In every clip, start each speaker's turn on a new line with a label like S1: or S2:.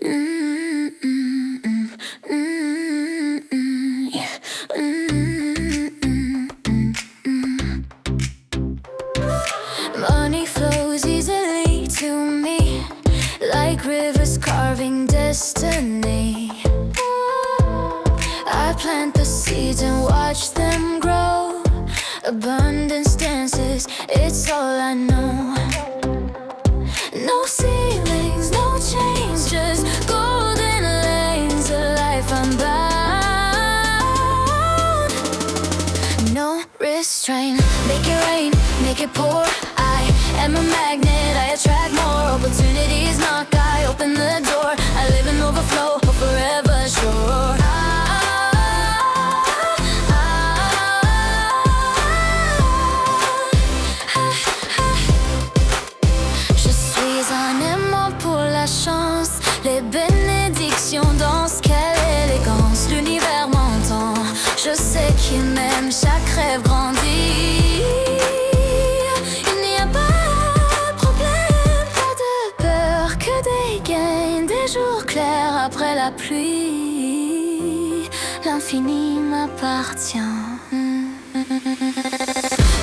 S1: Mm, mm, mm, mm, mm, yeah. Mm, mm, mm, mm. Money flows easily to me, like rivers carving destiny. I plant the seeds and watch them grow. Abundance dances, it's all I know. No ceilings, no chains, just golden lanes, a life unbound. No restraint, make it rain, make it pour. I am a magnet, I attract more opportunities. Knock, I open the door. I live in overflow, forever sure. Je suis un aimant pour la chance, les bénédictions dansent, quelle élégance. L'univers m'entend, je sais qu'il m'aime, chaque rêve grandit. Il n'y a pas de problème, pas de peur, que des gains, des jours clairs après la pluie. L'infini m'appartient.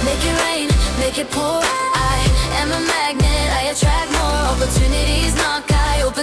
S1: Make it rain, make it pour. I am a magnet, I attract more opportunities. Knock, I open